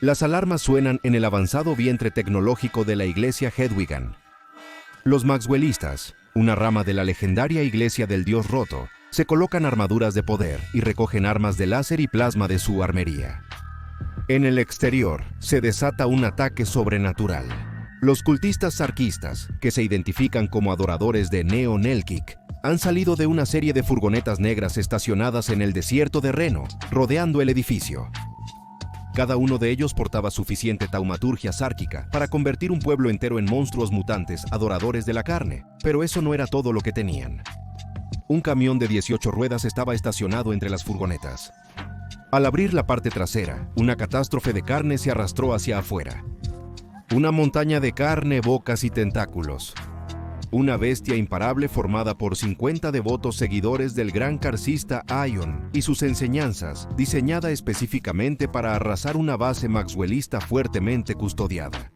Las alarmas suenan en el avanzado vientre tecnológico de la iglesia Hedwigan. Los maxwellistas, una rama de la legendaria iglesia del dios roto, se colocan armaduras de poder y recogen armas de láser y plasma de su armería. En el exterior, se desata un ataque sobrenatural. Los cultistas sarkistas, que se identifican como adoradores de Neo-Nelkik, han salido de una serie de furgonetas negras estacionadas en el desierto de Reno, rodeando el edificio. Cada uno de ellos portaba suficiente taumaturgia sárquica para convertir un pueblo entero en monstruos mutantes adoradores de la carne, pero eso no era todo lo que tenían. Un camión de 18 ruedas estaba estacionado entre las furgonetas. Al abrir la parte trasera, una catástrofe de carne se arrastró hacia afuera. Una montaña de carne, bocas y tentáculos. Una bestia imparable formada por 50 devotos seguidores del gran carcista Aion y sus enseñanzas, diseñada específicamente para arrasar una base maxwellista fuertemente custodiada.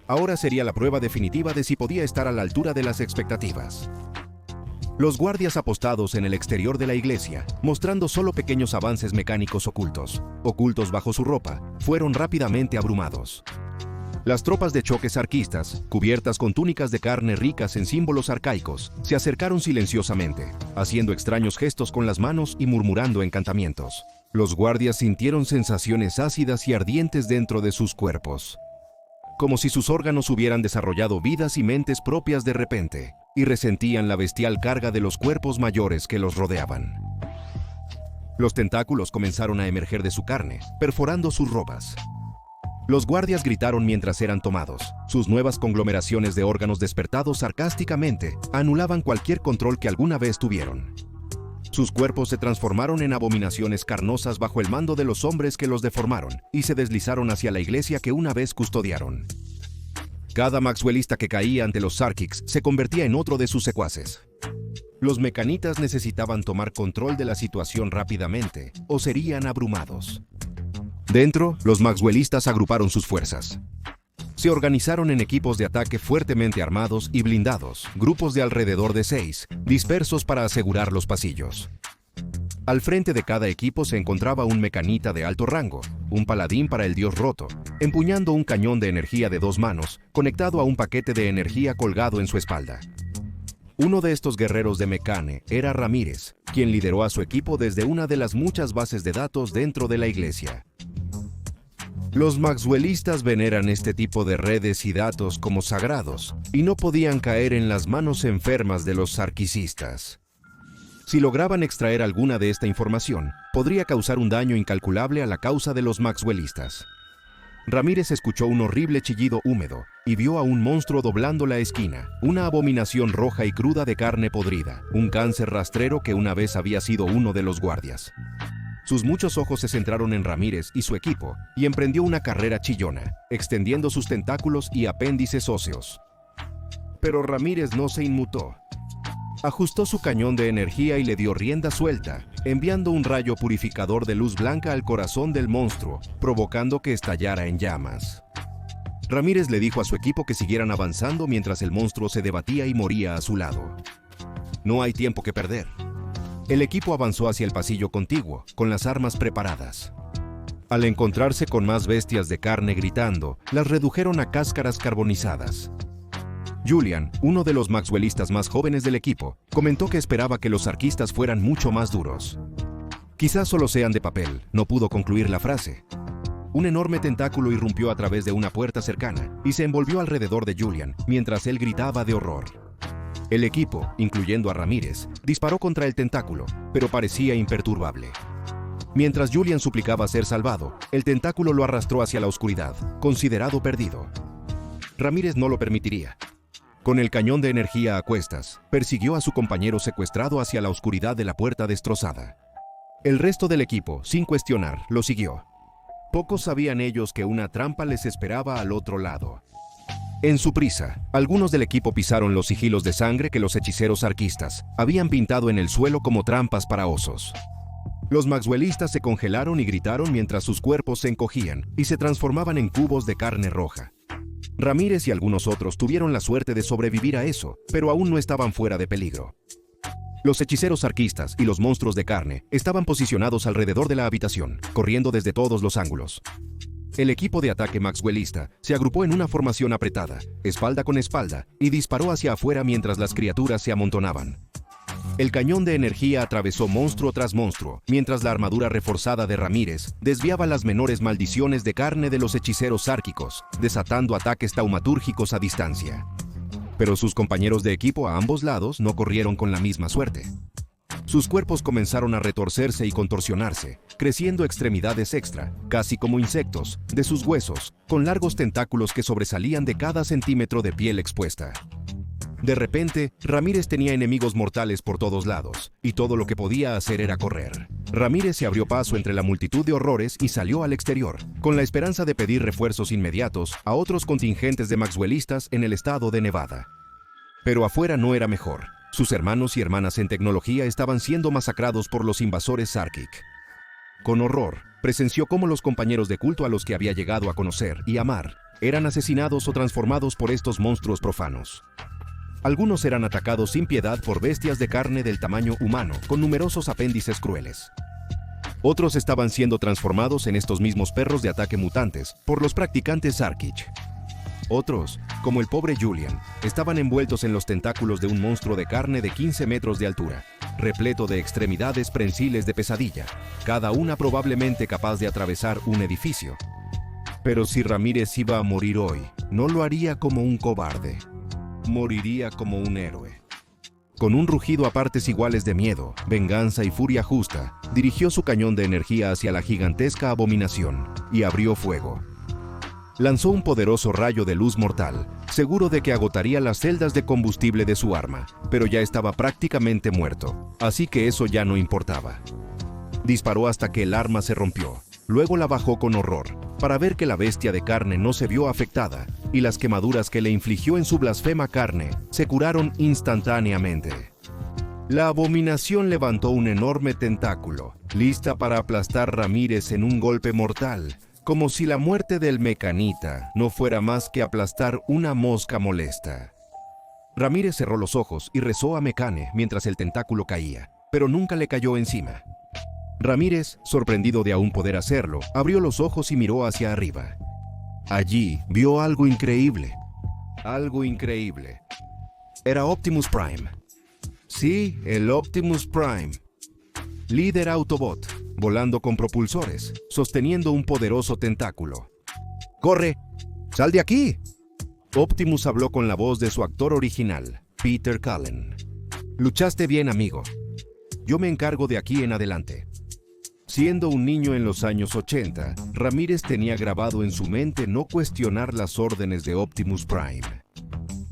Ahora sería la prueba definitiva de si podía estar a la altura de las expectativas. Los guardias apostados en el exterior de la iglesia, mostrando solo pequeños avances mecánicos ocultos bajo su ropa, fueron rápidamente abrumados. Las tropas de choque sarkistas, cubiertas con túnicas de carne ricas en símbolos arcaicos, se acercaron silenciosamente, haciendo extraños gestos con las manos y murmurando encantamientos. Los guardias sintieron sensaciones ácidas y ardientes dentro de sus cuerpos, como si sus órganos hubieran desarrollado vidas y mentes propias de repente, y resentían la bestial carga de los cuerpos mayores que los rodeaban. Los tentáculos comenzaron a emerger de su carne, perforando sus ropas. Los guardias gritaron mientras eran tomados. Sus nuevas conglomeraciones de órganos despertados sarcásticamente anulaban cualquier control que alguna vez tuvieron. Sus cuerpos se transformaron en abominaciones carnosas bajo el mando de los hombres que los deformaron y se deslizaron hacia la iglesia que una vez custodiaron. Cada maxwellista que caía ante los Sarkics se convertía en otro de sus secuaces. Los mecanitas necesitaban tomar control de la situación rápidamente o serían abrumados. Dentro, los maxwellistas agruparon sus fuerzas. Se organizaron en equipos de ataque fuertemente armados y blindados, grupos de alrededor de 6, dispersos para asegurar los pasillos. Al frente de cada equipo se encontraba un mecanita de alto rango, un paladín para el dios roto, empuñando un cañón de energía de 2 manos, conectado a un paquete de energía colgado en su espalda. Uno de estos guerreros de Mecane era Ramírez, quien lideró a su equipo desde una de las muchas bases de datos dentro de la iglesia. Los maxwellistas veneran este tipo de redes y datos como sagrados, y no podían caer en las manos enfermas de los sarkicistas. Si lograban extraer alguna de esta información, podría causar un daño incalculable a la causa de los maxwellistas. Ramírez escuchó un horrible chillido húmedo y vio a un monstruo doblando la esquina, una abominación roja y cruda de carne podrida, un cáncer rastrero que una vez había sido uno de los guardias. Sus muchos ojos se centraron en Ramírez y su equipo, y emprendió una carrera chillona, extendiendo sus tentáculos y apéndices óseos. Pero Ramírez no se inmutó. Ajustó su cañón de energía y le dio rienda suelta, enviando un rayo purificador de luz blanca al corazón del monstruo, provocando que estallara en llamas. Ramírez le dijo a su equipo que siguieran avanzando mientras el monstruo se debatía y moría a su lado. No hay tiempo que perder. El equipo avanzó hacia el pasillo contiguo, con las armas preparadas. Al encontrarse con más bestias de carne gritando, las redujeron a cáscaras carbonizadas. Julian, uno de los maxwellistas más jóvenes del equipo, comentó que esperaba que los sarkistas fueran mucho más duros. Quizás solo sean de papel, no pudo concluir la frase. Un enorme tentáculo irrumpió a través de una puerta cercana y se envolvió alrededor de Julian, mientras él gritaba de horror. El equipo, incluyendo a Ramírez, disparó contra el tentáculo, pero parecía imperturbable. Mientras Julian suplicaba ser salvado, el tentáculo lo arrastró hacia la oscuridad, considerado perdido. Ramírez no lo permitiría. Con el cañón de energía a cuestas, persiguió a su compañero secuestrado hacia la oscuridad de la puerta destrozada. El resto del equipo, sin cuestionar, lo siguió. Pocos sabían ellos que una trampa les esperaba al otro lado. En su prisa, algunos del equipo pisaron los sigilos de sangre que los hechiceros sarkistas habían pintado en el suelo como trampas para osos. Los maxwellistas se congelaron y gritaron mientras sus cuerpos se encogían y se transformaban en cubos de carne roja. Ramírez y algunos otros tuvieron la suerte de sobrevivir a eso, pero aún no estaban fuera de peligro. Los hechiceros sarkistas y los monstruos de carne estaban posicionados alrededor de la habitación, corriendo desde todos los ángulos. El equipo de ataque maxwellista se agrupó en una formación apretada, espalda con espalda, y disparó hacia afuera mientras las criaturas se amontonaban. El cañón de energía atravesó monstruo tras monstruo, mientras la armadura reforzada de Ramírez desviaba las menores maldiciones de carne de los hechiceros sárquicos, desatando ataques taumatúrgicos a distancia. Pero sus compañeros de equipo a ambos lados no corrieron con la misma suerte. Sus cuerpos comenzaron a retorcerse y contorsionarse, creciendo extremidades extra, casi como insectos, de sus huesos, con largos tentáculos que sobresalían de cada centímetro de piel expuesta. De repente, Ramírez tenía enemigos mortales por todos lados, y todo lo que podía hacer era correr. Ramírez se abrió paso entre la multitud de horrores y salió al exterior, con la esperanza de pedir refuerzos inmediatos a otros contingentes de maxwellistas en el estado de Nevada. Pero afuera no era mejor. Sus hermanos y hermanas en tecnología estaban siendo masacrados por los invasores Sarkic. Con horror, presenció cómo los compañeros de culto a los que había llegado a conocer y amar eran asesinados o transformados por estos monstruos profanos. Algunos eran atacados sin piedad por bestias de carne del tamaño humano, con numerosos apéndices crueles. Otros estaban siendo transformados en estos mismos perros de ataque mutantes por los practicantes Sarkic. Otros, como el pobre Julian, estaban envueltos en los tentáculos de un monstruo de carne de 15 metros de altura, repleto de extremidades prensiles de pesadilla, cada una probablemente capaz de atravesar un edificio. Pero si Ramírez iba a morir hoy, no lo haría como un cobarde. Moriría como un héroe. Con un rugido a partes iguales de miedo, venganza y furia justa, dirigió su cañón de energía hacia la gigantesca abominación y abrió fuego. Lanzó un poderoso rayo de luz mortal, seguro de que agotaría las celdas de combustible de su arma, pero ya estaba prácticamente muerto, así que eso ya no importaba. Disparó hasta que el arma se rompió, luego la bajó con horror, para ver que la bestia de carne no se vio afectada, y las quemaduras que le infligió en su blasfema carne se curaron instantáneamente. La abominación levantó un enorme tentáculo, lista para aplastar a Ramírez en un golpe mortal, como si la muerte del mecanita no fuera más que aplastar una mosca molesta. Ramírez cerró los ojos y rezó a Mecane mientras el tentáculo caía, pero nunca le cayó encima. Ramírez, sorprendido de aún poder hacerlo, abrió los ojos y miró hacia arriba. Allí vio algo increíble. Algo increíble. Era Optimus Prime. Sí, el Optimus Prime. Líder Autobot, volando con propulsores, sosteniendo un poderoso tentáculo. ¡Corre! ¡Sal de aquí! Optimus habló con la voz de su actor original, Peter Cullen. Luchaste bien, amigo. Yo me encargo de aquí en adelante. Siendo un niño en los años 80, Ramírez tenía grabado en su mente no cuestionar las órdenes de Optimus Prime.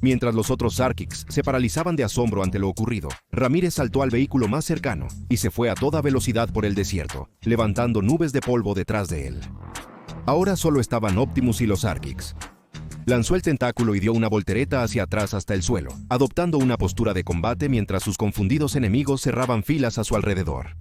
Mientras los otros Sarkics se paralizaban de asombro ante lo ocurrido, Ramírez saltó al vehículo más cercano y se fue a toda velocidad por el desierto, levantando nubes de polvo detrás de él. Ahora solo estaban Optimus y los Sarkics. Lanzó el tentáculo y dio una voltereta hacia atrás hasta el suelo, adoptando una postura de combate mientras sus confundidos enemigos cerraban filas a su alrededor.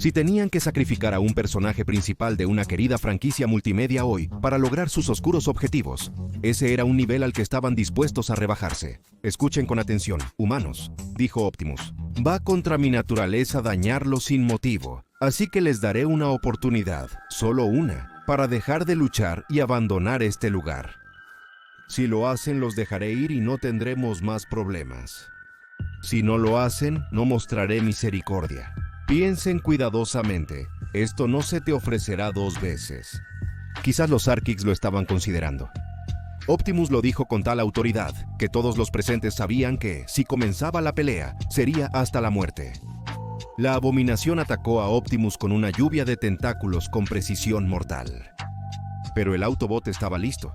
Si tenían que sacrificar a un personaje principal de una querida franquicia multimedia hoy para lograr sus oscuros objetivos, ese era un nivel al que estaban dispuestos a rebajarse. Escuchen con atención, humanos, dijo Optimus. Va contra mi naturaleza dañarlos sin motivo, así que les daré una oportunidad, solo una, para dejar de luchar y abandonar este lugar. Si lo hacen, los dejaré ir y no tendremos más problemas. Si no lo hacen, no mostraré misericordia. Piensen cuidadosamente, esto no se te ofrecerá dos veces. Quizás los Sarkics lo estaban considerando. Optimus lo dijo con tal autoridad que todos los presentes sabían que, si comenzaba la pelea, sería hasta la muerte. La abominación atacó a Optimus con una lluvia de tentáculos con precisión mortal. Pero el Autobot estaba listo.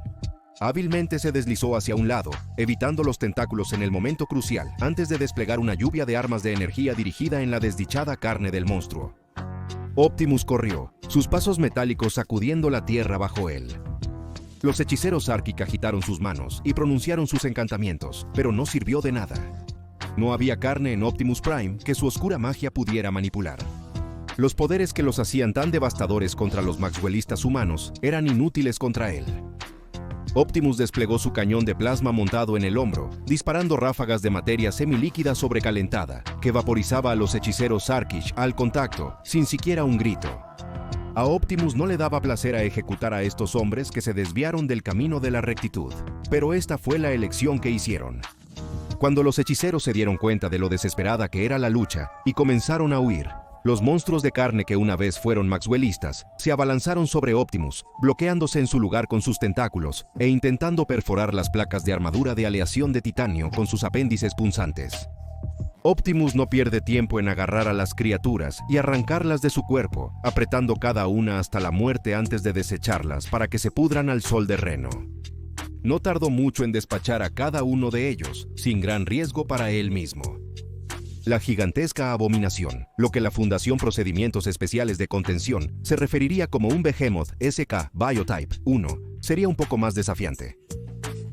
Hábilmente se deslizó hacia un lado, evitando los tentáculos en el momento crucial, antes de desplegar una lluvia de armas de energía dirigida en la desdichada carne del monstruo. Optimus corrió, sus pasos metálicos sacudiendo la tierra bajo él. Los hechiceros Sarkic agitaron sus manos y pronunciaron sus encantamientos, pero no sirvió de nada. No había carne en Optimus Prime que su oscura magia pudiera manipular. Los poderes que los hacían tan devastadores contra los maxwellistas humanos eran inútiles contra él. Optimus desplegó su cañón de plasma montado en el hombro, disparando ráfagas de materia semilíquida sobrecalentada, que vaporizaba a los hechiceros Sarkic al contacto, sin siquiera un grito. A Optimus no le daba placer a ejecutar a estos hombres que se desviaron del camino de la rectitud, pero esta fue la elección que hicieron. Cuando los hechiceros se dieron cuenta de lo desesperada que era la lucha y comenzaron a huir, los monstruos de carne que una vez fueron maxwellistas se abalanzaron sobre Optimus, bloqueándose en su lugar con sus tentáculos e intentando perforar las placas de armadura de aleación de titanio con sus apéndices punzantes. Optimus no pierde tiempo en agarrar a las criaturas y arrancarlas de su cuerpo, apretando cada una hasta la muerte antes de desecharlas para que se pudran al sol de Reno. No tardó mucho en despachar a cada uno de ellos, sin gran riesgo para él mismo. La gigantesca abominación, lo que la Fundación Procedimientos Especiales de Contención se referiría como un Behemoth SK Biotype 1, sería un poco más desafiante.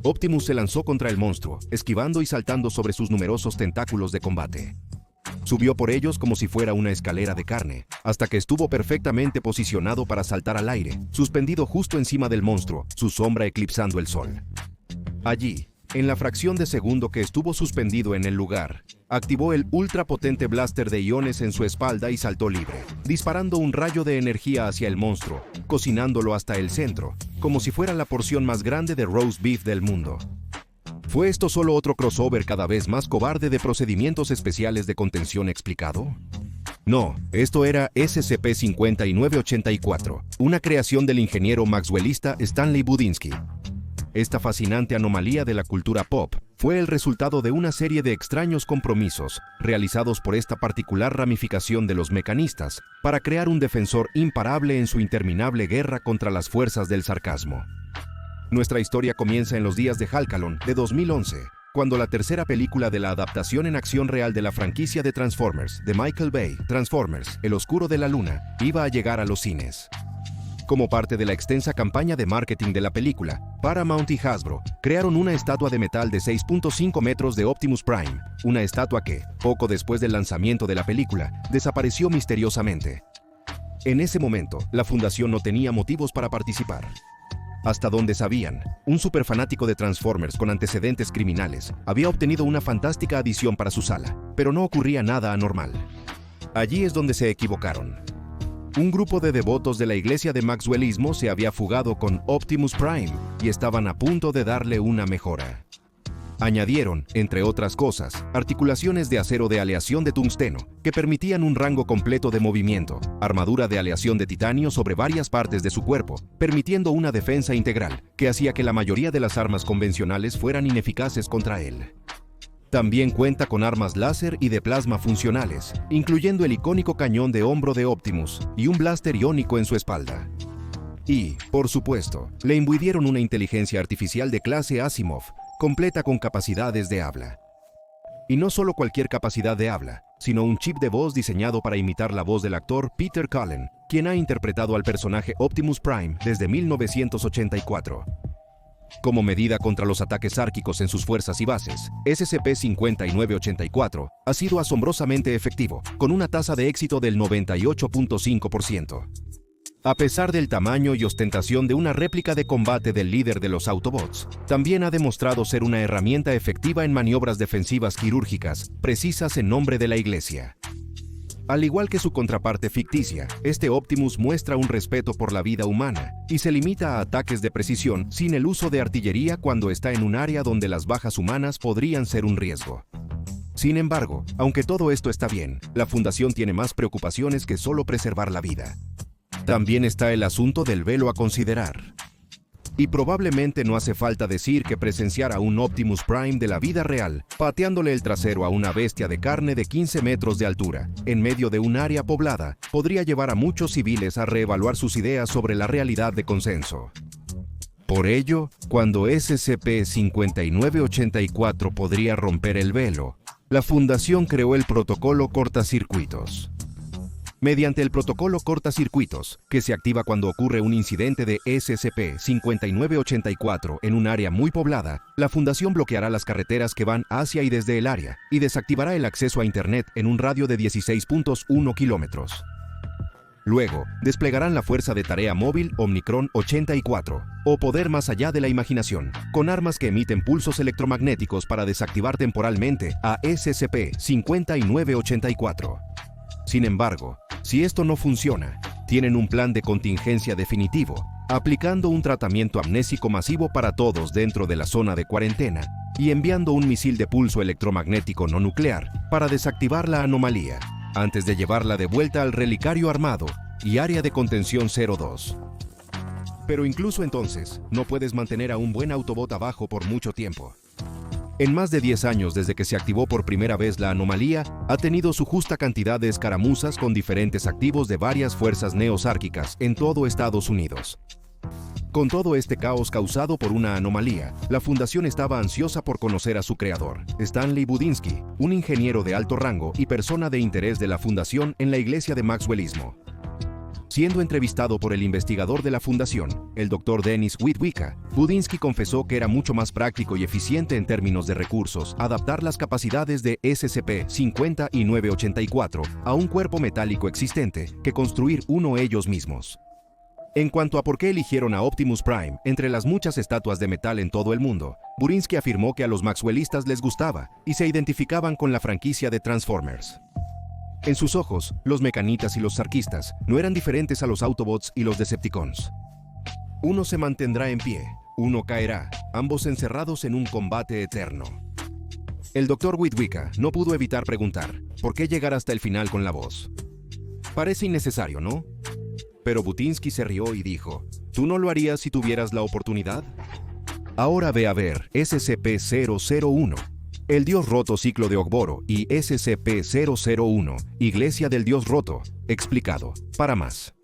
Optimus se lanzó contra el monstruo, esquivando y saltando sobre sus numerosos tentáculos de combate. Subió por ellos como si fuera una escalera de carne, hasta que estuvo perfectamente posicionado para saltar al aire, suspendido justo encima del monstruo, su sombra eclipsando el sol. Allí, en la fracción de segundo que estuvo suspendido en el lugar, activó el ultrapotente blaster de iones en su espalda y saltó libre, disparando un rayo de energía hacia el monstruo, cocinándolo hasta el centro, como si fuera la porción más grande de roast beef del mundo. ¿Fue esto solo otro crossover cada vez más cobarde de procedimientos especiales de contención explicado? No, esto era SCP-5984, una creación del ingeniero maxwellista Stanley Budinsky. Esta fascinante anomalía de la cultura pop fue el resultado de una serie de extraños compromisos realizados por esta particular ramificación de los mecanistas para crear un defensor imparable en su interminable guerra contra las fuerzas del sarcasmo. Nuestra historia comienza en los días de Halcyon de 2011, cuando la tercera película de la adaptación en acción real de la franquicia de Transformers de Michael Bay, Transformers: El Oscuro de la Luna, iba a llegar a los cines. Como parte de la extensa campaña de marketing de la película, Paramount y Hasbro crearon una estatua de metal de 6.5 metros de Optimus Prime, una estatua que, poco después del lanzamiento de la película, desapareció misteriosamente. En ese momento, la fundación no tenía motivos para participar. Hasta donde sabían, un superfanático de Transformers con antecedentes criminales había obtenido una fantástica adición para su sala, pero no ocurría nada anormal. Allí es donde se equivocaron. Un grupo de devotos de la iglesia de maxwellismo se había fugado con Optimus Prime y estaban a punto de darle una mejora. Añadieron, entre otras cosas, articulaciones de acero de aleación de tungsteno que permitían un rango completo de movimiento, armadura de aleación de titanio sobre varias partes de su cuerpo, permitiendo una defensa integral que hacía que la mayoría de las armas convencionales fueran ineficaces contra él. También cuenta con armas láser y de plasma funcionales, incluyendo el icónico cañón de hombro de Optimus y un blaster iónico en su espalda. Y, por supuesto, le imbuyeron una inteligencia artificial de clase Asimov, completa con capacidades de habla. Y no solo cualquier capacidad de habla, sino un chip de voz diseñado para imitar la voz del actor Peter Cullen, quien ha interpretado al personaje Optimus Prime desde 1984. Como medida contra los ataques sárquicos en sus fuerzas y bases, SCP-5984 ha sido asombrosamente efectivo, con una tasa de éxito del 98.5%. A pesar del tamaño y ostentación de una réplica de combate del líder de los Autobots, también ha demostrado ser una herramienta efectiva en maniobras defensivas quirúrgicas precisas en nombre de la Iglesia. Al igual que su contraparte ficticia, este Optimus muestra un respeto por la vida humana y se limita a ataques de precisión sin el uso de artillería cuando está en un área donde las bajas humanas podrían ser un riesgo. Sin embargo, aunque todo esto está bien, la Fundación tiene más preocupaciones que solo preservar la vida. También está el asunto del velo a considerar. Y probablemente no hace falta decir que presenciar a un Optimus Prime de la vida real pateándole el trasero a una bestia de carne de 15 metros de altura, en medio de un área poblada, podría llevar a muchos civiles a reevaluar sus ideas sobre la realidad de consenso. Por ello, cuando SCP-5984 podría romper el velo, la Fundación creó el protocolo cortacircuitos. Mediante el protocolo cortacircuitos, que se activa cuando ocurre un incidente de SCP-5984 en un área muy poblada, la Fundación bloqueará las carreteras que van hacia y desde el área y desactivará el acceso a Internet en un radio de 16.1 kilómetros. Luego, desplegarán la Fuerza de Tarea Móvil Omicron 84, o poder más allá de la imaginación, con armas que emiten pulsos electromagnéticos para desactivar temporalmente a SCP-5984. Sin embargo, si esto no funciona, tienen un plan de contingencia definitivo, aplicando un tratamiento amnésico masivo para todos dentro de la zona de cuarentena y enviando un misil de pulso electromagnético no nuclear para desactivar la anomalía, antes de llevarla de vuelta al relicario armado y área de contención 02. Pero incluso entonces, no puedes mantener a un buen Autobot abajo por mucho tiempo. En más de 10 años desde que se activó por primera vez la anomalía, ha tenido su justa cantidad de escaramuzas con diferentes activos de varias fuerzas neosárquicas en todo Estados Unidos. Con todo este caos causado por una anomalía, la Fundación estaba ansiosa por conocer a su creador, Stanley Budinsky, un ingeniero de alto rango y persona de interés de la Fundación en la Iglesia de Maxwellismo. Siendo entrevistado por el investigador de la Fundación, el Dr. Dennis Witwica, Budinsky confesó que era mucho más práctico y eficiente en términos de recursos adaptar las capacidades de SCP-50 y 984 a un cuerpo metálico existente que construir uno ellos mismos. En cuanto a por qué eligieron a Optimus Prime entre las muchas estatuas de metal en todo el mundo, Budinsky afirmó que a los maxwellistas les gustaba y se identificaban con la franquicia de Transformers. En sus ojos, los mecanitas y los sarquistas no eran diferentes a los Autobots y los Decepticons. Uno se mantendrá en pie, uno caerá, ambos encerrados en un combate eterno. El Dr. Witwica no pudo evitar preguntar, ¿por qué llegar hasta el final con la voz? Parece innecesario, ¿no? Pero Budinsky se rió y dijo, ¿tú no lo harías si tuvieras la oportunidad? Ahora ve a ver SCP-001. El Dios Roto Ciclo de Ogboro y SCP-001, Iglesia del Dios Roto, explicado. Para más.